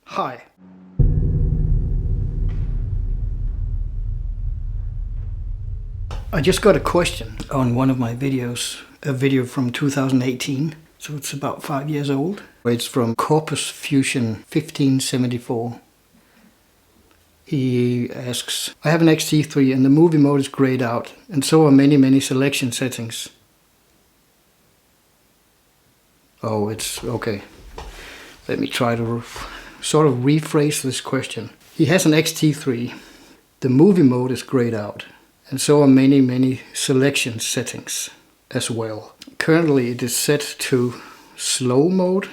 Hi. I just got a question on one of my videos, a video from 2018, so it's about 5 years old. It's from Corpus Fusion 1574. He asks, I have an X-T3 and the movie mode is grayed out, and so are many selection settings. Oh, it's okay. Let me try to sort of rephrase this question. He has an X-T3. The movie mode is grayed out, and so are many selection settings as well. Currently it is set to slow mode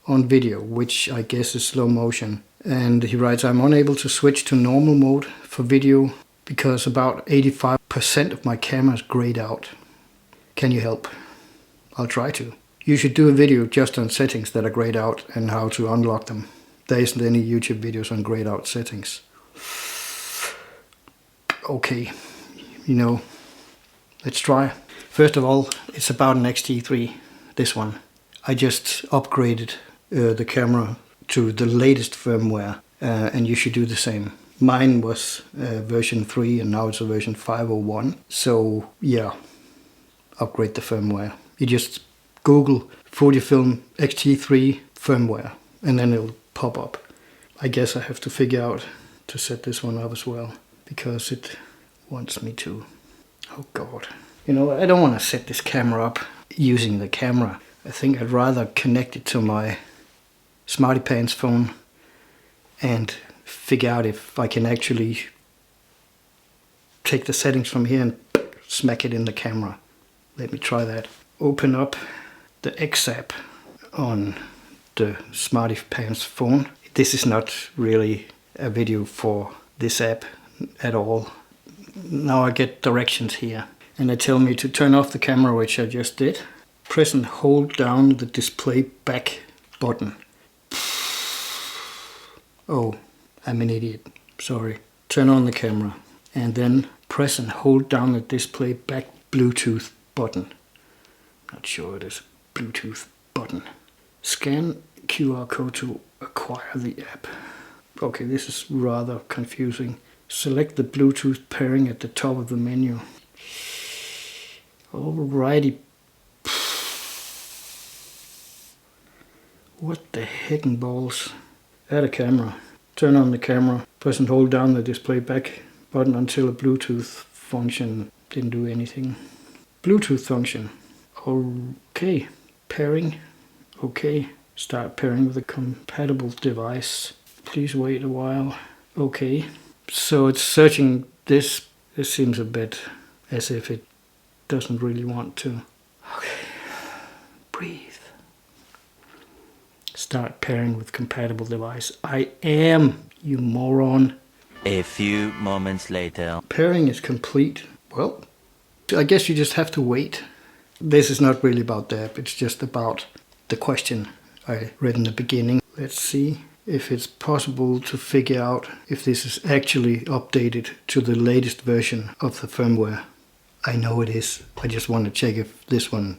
on video, which I guess is slow motion. And he writes, I'm unable to switch to normal mode for video because about 85% of my camera is grayed out. Can you help? I'll try to. You should do a video just on settings that are grayed out and how to unlock them. There isn't any YouTube videos on grayed out settings. Okay, let's try. First of all, it's about an X-T3, this one. I just upgraded the camera to the latest firmware, and you should do the same. Mine was version 3 and now it's a version 501. So yeah, upgrade the firmware. You just Google Fujifilm X-T3 firmware and then it'll pop up. I guess I have to figure out to set this one up as well because it wants me to. Oh God. I don't want to set this camera up using the camera. I think I'd rather connect it to my Smarty Pants phone and figure out if I can actually take the settings from here and smack it in the camera. Let me try that. Open up the X app on the Smarty Pants phone. This is not really a video for this app at all. Now I get directions here and they tell me to turn off the camera, which I just did. Press and hold down the display back button. Oh, I'm an idiot. Sorry. Turn on the camera and then press and hold down the display back Bluetooth button. Not sure it is a Bluetooth button. Scan QR code to acquire the app. Okay, this is rather confusing. Select the Bluetooth pairing at the top of the menu. Alrighty. What the heck and balls? Add a camera. Turn on the camera. Press and hold down the display back button until a Bluetooth function didn't do anything. Bluetooth function. Okay. Pairing. Okay. Start pairing with a compatible device. Please wait a while. Okay. So it's searching this. This seems a bit as if it doesn't really want to. Okay. Breathe. Start pairing with compatible device. I am, you moron. A few moments later. Pairing is complete. Well, I guess you just have to wait. This is not really about the app, it's just about the question I read in the beginning. Let's see if it's possible to figure out if this is actually updated to the latest version of the firmware. I know it is. I just want to check if this one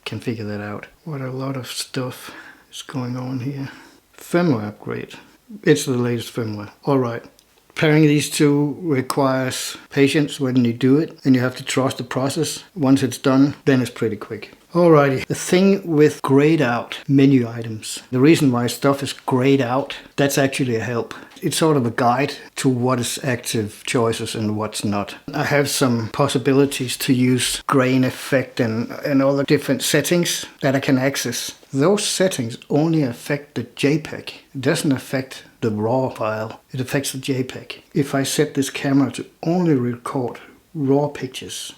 can figure that out. What a lot of stuff is going on here. Firmware upgrade. It's the latest firmware. Alright. Pairing these two requires patience when you do it, and you have to trust the process. Once it's done, then it's pretty quick. Alrighty, the thing with grayed out menu items. The reason why stuff is grayed out, that's actually a help. It's sort of a guide to what is active choices and what's not. I have some possibilities to use grain effect and other different settings that I can access. Those settings only affect the JPEG. It doesn't affect the RAW file. It affects the JPEG. If I set this camera to only record RAW pictures,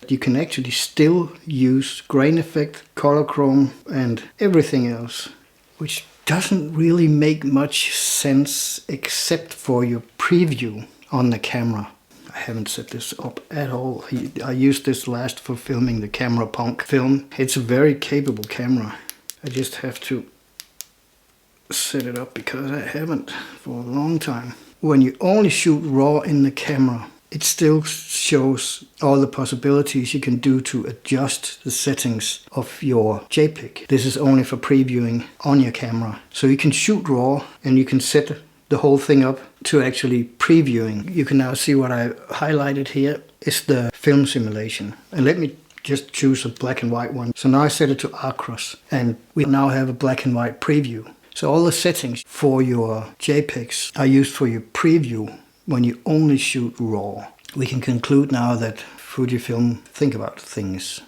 you can actually still use grain effect, color chrome and everything else, which doesn't really make much sense except for your preview on the camera. I haven't set this up at all. I used this last for filming the Camera Punk film. It's a very capable camera. I just have to set it up because I haven't for a long time. When you only shoot RAW in the camera, it still shows all the possibilities you can do to adjust the settings of your JPEG. This is only for previewing on your camera. So you can shoot RAW and you can set the whole thing up to actually previewing. You can now see what I highlighted here is the film simulation. And let me just choose a black and white one. So now I set it to Acros and we now have a black and white preview. So all the settings for your JPEGs are used for your preview when you only shoot RAW. We can conclude now that Fujifilm think about things.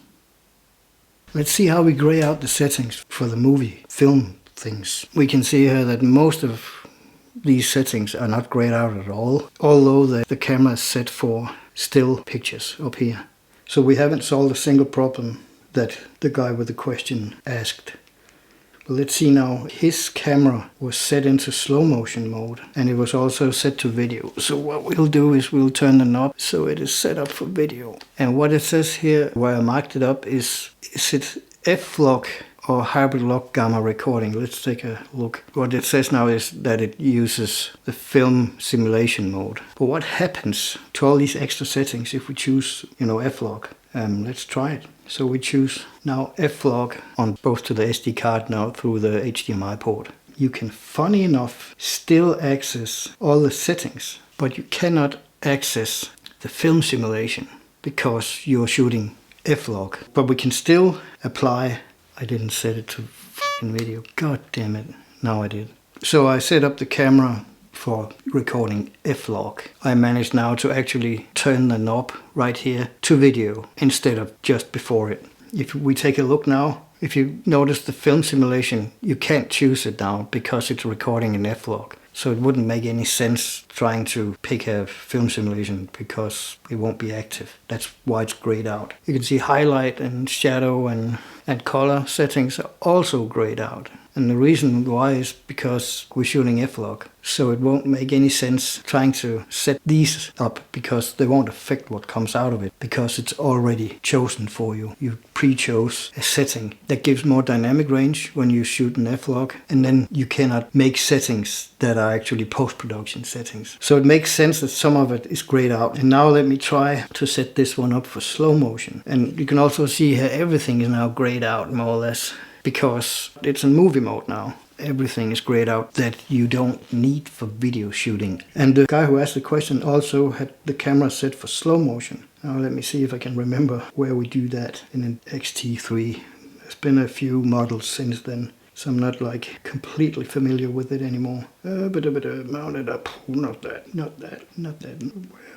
Let's see how we gray out the settings for the movie film things. We can see here that most of these settings are not grayed out at all, although the camera is set for still pictures up here. So we haven't solved a single problem that the guy with the question asked. But let's see now, his camera was set into slow motion mode and it was also set to video. So what we'll do is we'll turn the knob so it is set up for video. And what it says here, where I marked it up, is it F-Log or hybrid log gamma recording? Let's take a look. What it says now is that it uses the film simulation mode. But what happens to all these extra settings if we choose, F-Log? Let's try it. So we choose now F-Log on both to the SD card now through the HDMI port. You can, funny enough, still access all the settings, but you cannot access the film simulation because you're shooting F-Log. But we can still apply. I didn't set it to fucking video. God damn it. Now I did. So I set up the camera for recording F-Log. I managed now to actually turn the knob right here to video instead of just before it. If we take a look now, if you notice the film simulation, you can't choose it now because it's recording in F-Log. So it wouldn't make any sense trying to pick a film simulation because it won't be active. That's why it's grayed out. You can see highlight and shadow and color settings are also grayed out. And the reason why is because we're shooting F-Log. So it won't make any sense trying to set these up because they won't affect what comes out of it because it's already chosen for you. You pre-chose a setting that gives more dynamic range when you shoot an F-Log, and then you cannot make settings that are actually post-production settings. So it makes sense that some of it is grayed out. And now let me try to set this one up for slow motion. And you can also see here everything is now grayed out more or less, because it's in movie mode now. Everything is grayed out that you don't need for video shooting. And the guy who asked the question also had the camera set for slow motion. Now let me see if I can remember where we do that in an X-T3. There's been a few models since then, so I'm not like completely familiar with it anymore. Mount it up. Not that.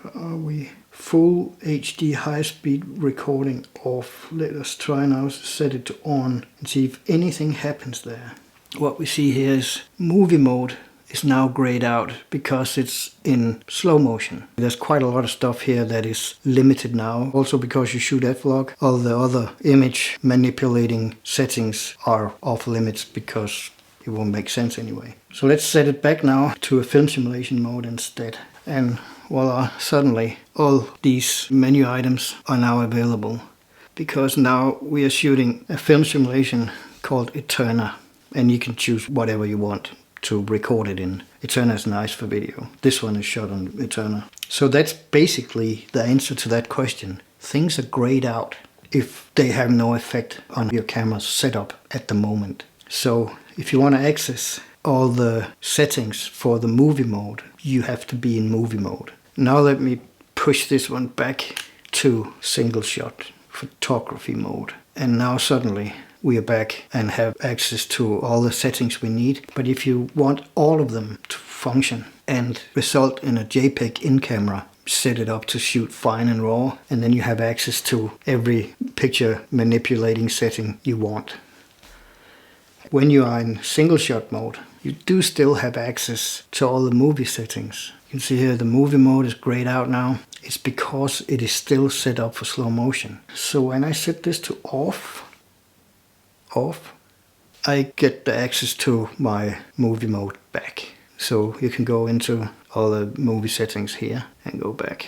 Where are we? Full HD high-speed recording off. Let us try now to set it to on and see if anything happens there. What we see here is movie mode is now grayed out because it's in slow motion. There's quite a lot of stuff here that is limited now. Also because you shoot F-Log, all the other image manipulating settings are off limits because it won't make sense anyway. So let's set it back now to a film simulation mode instead. And voila, suddenly all these menu items are now available because now we are shooting a film simulation called Eterna, and you can choose whatever you want to record it in. Eterna is nice for video. This one is shot on Eterna. So that's basically the answer to that question. Things are grayed out if they have no effect on your camera's setup at the moment. So if you want to access all the settings for the movie mode, you have to be in movie mode. Now let me push this one back to single shot photography mode. And now suddenly we are back and have access to all the settings we need. But if you want all of them to function and result in a JPEG in camera, set it up to shoot fine and raw, and then you have access to every picture manipulating setting you want. When you are in single shot mode, you do still have access to all the movie settings. You can see here the movie mode is grayed out now. It's because it is still set up for slow motion. So when I set this to off, I get the access to my movie mode back. So you can go into all the movie settings here and go back.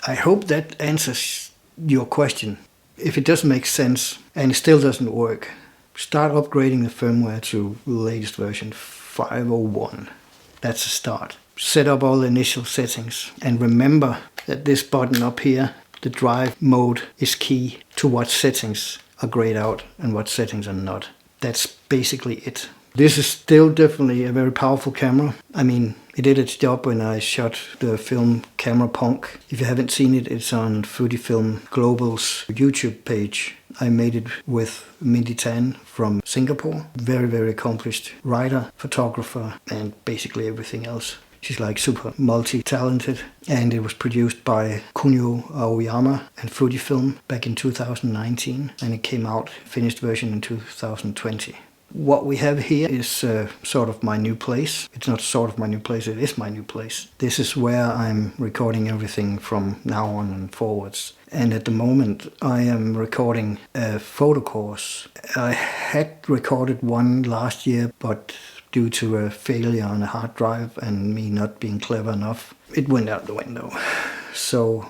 I hope that answers your question. If it doesn't make sense and it still doesn't work, start upgrading the firmware to the latest version 5.01. That's a start. Set up all the initial settings and remember that this button up here, the drive mode, is key to what settings are grayed out and what settings are not. That's basically it. This is still definitely a very powerful camera. I mean, it did its job when I shot the film Camera Punk. If you haven't seen it, it's on Fujifilm Global's YouTube page. I made it with Mindy Tan from Singapore. Very, very accomplished writer, photographer, and basically everything else. She's like super multi-talented. And it was produced by Kunio Aoyama and Fujifilm back in 2019. And it came out, finished version, in 2020. What we have here is sort of my new place. It's not sort of my new place, it is my new place. This is where I'm recording everything from now on and forwards. And at the moment I am recording a photo course. I had recorded one last year, but due to a failure on a hard drive and me not being clever enough, it went out the window. So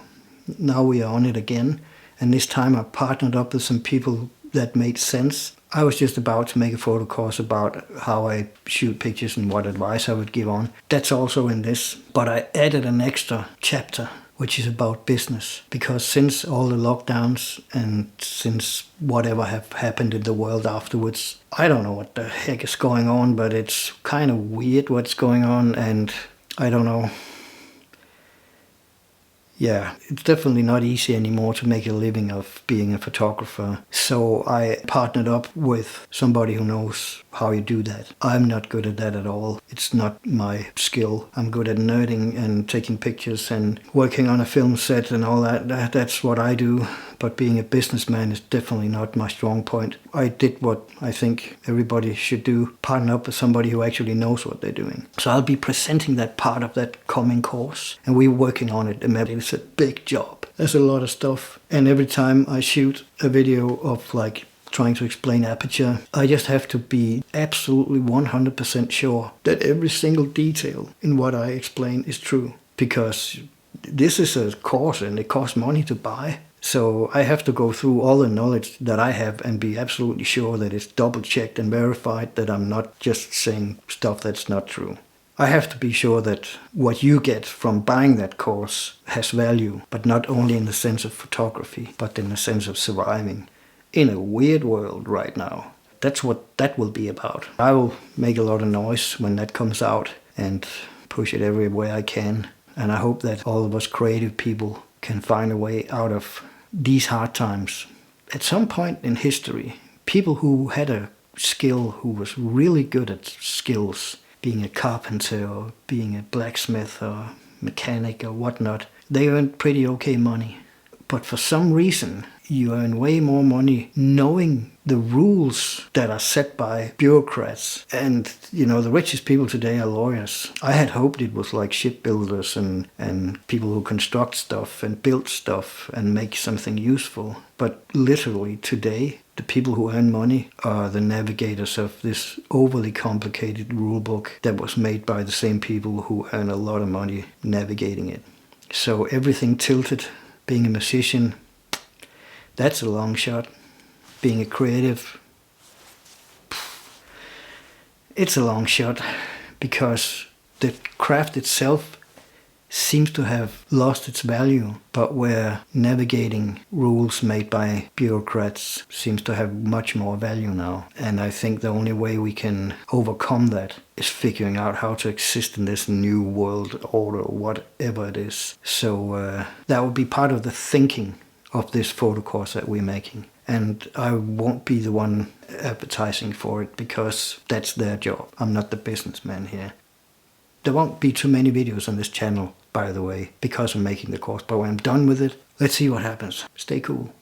now we are on it again. And this time I partnered up with some people that made sense. I was just about to make a photo course about how I shoot pictures and what advice I would give on. That's also in this, but I added an extra chapter which is about business, because since all the lockdowns and since whatever have happened in the world afterwards, I don't know what the heck is going on, but it's kind of weird what's going on, and I don't know. Yeah, it's definitely not easy anymore to make a living of being a photographer. So I partnered up with somebody who knows how you do that. I'm not good at that at all. It's not my skill. I'm good at nerding and taking pictures and working on a film set and all that. That's what I do. But being a businessman is definitely not my strong point. I did what I think everybody should do, partner up with somebody who actually knows what they're doing. So I'll be presenting that part of that coming course, and we're working on it. It's a big job. There's a lot of stuff. And every time I shoot a video of like trying to explain aperture, I just have to be absolutely 100% sure that every single detail in what I explain is true. Because this is a course and it costs money to buy. So I have to go through all the knowledge that I have and be absolutely sure that it's double checked and verified, that I'm not just saying stuff that's not true. I have to be sure that what you get from buying that course has value, but not only in the sense of photography, but in the sense of surviving in a weird world right now. That's what that will be about. I will make a lot of noise when that comes out and push it everywhere I can. And I hope that all of us creative people can find a way out of these hard times. At some point in history, people who had a skill, who was really good at skills, being a carpenter or being a blacksmith or mechanic or whatnot, they earned pretty okay money. But for some reason, you earn way more money knowing the rules that are set by bureaucrats. And, you know, the richest people today are lawyers. I had hoped it was like shipbuilders and people who construct stuff and build stuff and make something useful. But literally today, the people who earn money are the navigators of this overly complicated rule book that was made by the same people who earn a lot of money navigating it. So everything tilted. Being a musician, that's a long shot. Being a creative, it's a long shot, because the craft itself seems to have lost its value, but where navigating rules made by bureaucrats seems to have much more value now. And I think the only way we can overcome that is figuring out how to exist in this new world order, whatever it is. So that will be part of the thinking of this photo course that we're making. And I won't be the one advertising for it, because that's their job. I'm not the businessman here. There won't be too many videos on this channel, by the way, because I'm making the course. But when I'm done with it, let's see what happens. Stay cool.